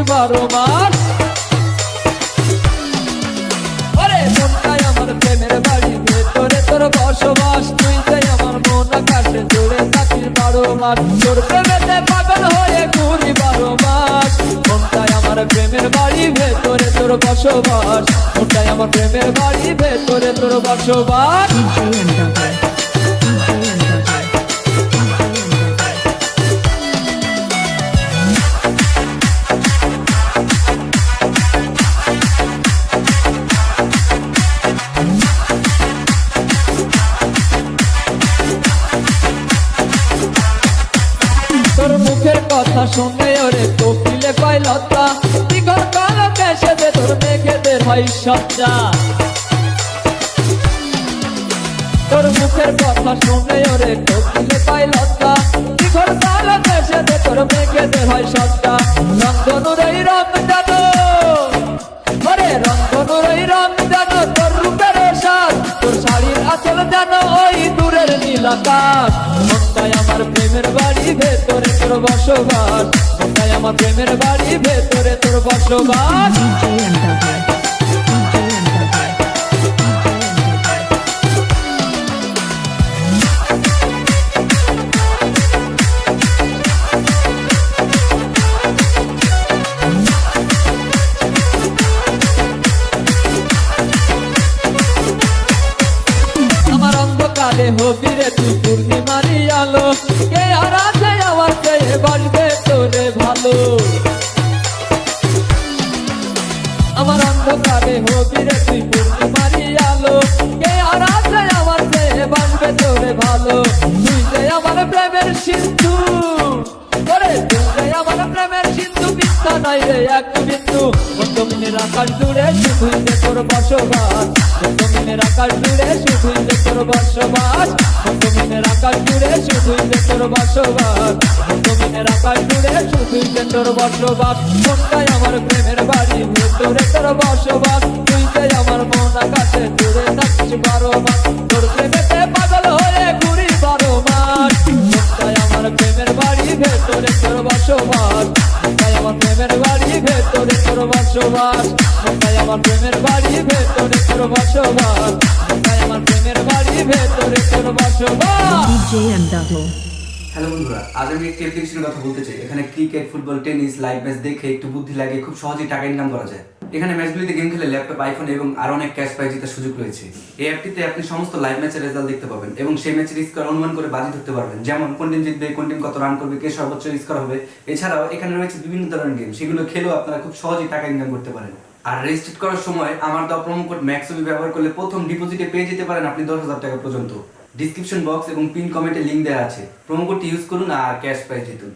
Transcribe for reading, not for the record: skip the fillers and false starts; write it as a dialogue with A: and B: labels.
A: 12 মাস। ওরে মনটাই আমার প্রেমের বাড়ি, ভেতরে তোর বসবাস। তুই যে আমার মন আকাশে জুড়ে থাকিস 12 মাস। তোর প্রেমেতে পাগল হয়ে ঘুরি 12 মাস। মনটাই আমার প্রেমের বাড়ি, ভেতরে তোর বসবাস। মনটাই আমার প্রেমের বাড়ি, ভেতরে তোর বসবাস। তোর মুখের কথা শুনে ওরে কোকিলে পায় লতা। দিঘর কালো কেশেতে তোর মেঘেদের হয় সজ্জা। তোর মুখের কথা শুনে ওরে কোকিলে পায় লতা। দিঘর কালো কেশেতে তোর মেঘেদের হয় সজ্জা। রংধনুর এই রং জানো, ওরে রংধনুর এই রং জানো। তোর রূপের সাজ, তোর শাড়ির আঁচল জানো ওই দূরের নীল আকাশ। মনটাই আমার প্রেমের বাড়ি, ভেতরে তোর বসবাস। মনটাই আমার প্রেমের বাড়ি, ভেতরে তোর বসবাস। আমার অন্ধকারে হবি রে তুই পূর্ণিমারি আলো। কে আর আছে আমার চেয়ে বাসবে তোরে ভালো। আমার অন্ধকারে হবি রে তুই পূর্ণিমারি আলো। কে আর আছে আমার চেয়ে বাসবে তোরে ভালো। তুই যে আমার প্রেমের সিন্ধু, ওরে তুই যে আমার প্রেমের সিন্ধু। মিথ্যা নাই রে এক বিন্দু। জমিনের আকাশ জুড়ে শুধুই যে তোর বসবাস। জমিনের আকাশ জুড়ে শুধুই যে তোর বসবাস। জমিনের আকাশ জুড়ে শুধুই যে তোর বসবাস। জমিনের আকাশ জুড়ে শুধুই যে তোর বসবাস। মনটাই আমার প্রেমের বাড়ি, ভেতরে তোর বসবাস। তুই যে আমার মন আকাশে জুড়ে থাকিস 12 মাস। তোর প্রেমেতে পাগল হয়ে ঘুরি 12 মাস। মনটাই আমার প্রেমের বাড়ি, ভেতরে তোর বসবাস। মনটাই আমার প্রেমের বাড়ি, ভেতরে তোর বসবাস। মনটাই আমার প্রেমের বাড়ি, ভেতরে তোর বসবাস। মনটাই আমার প্রেমের বাড়ি, ভেতরে তোর বসবাস।
B: হ্যালো বন্ধুরা, আজ আমি একটি অ্যাপ্লিকেশনের কথা বলতে চাই। এখানে cricket, football, tennis, live match দেখে একটু বুদ্ধি লাগে খুব সহজেই টাকা ইনকাম করা যায়। এখানে ম্যাচগুলিতে গেম খেলে ল্যাপটপ, আইফোন এবং আরো অনেক ক্যাশ প্রাইজ জেতার সুযোগ রয়েছে। এই অ্যাপটিতে আপনি সমস্ত লাইভ ম্যাচের রেজাল্ট দেখতে পাবেন এবং সেই ম্যাচের স্কোর অনুমান করে বাজি ধরতে পারবেন। যেমন কোন টিম জিতবে, কোন টিম কত রান করবে, কে সর্বোচ্চ স্কোর হবে। এছাড়াও এখানে রয়েছে বিভিন্ন ধরনের গেম, সেগুলো খেলেও আপনারা খুব সহজেই টাকা ইনকাম করতে পারেন। আর রেজিস্ট্রেট করার সময় আমার দেওয়া প্রোমো কোড ম্যাক্সবি ব্যবহার করলে প্রথম ডিপোজিটে পেয়ে যেতে পারেন আপনি 10,000 টাকা পর্যন্ত। ডিসক্রিপশন বক্স এবং পিন কমেন্টে লিংক দেওয়া আছে। প্রোমো কোডটি ইউজ করুন আর ক্যাশ প্রাইজ জিতুন।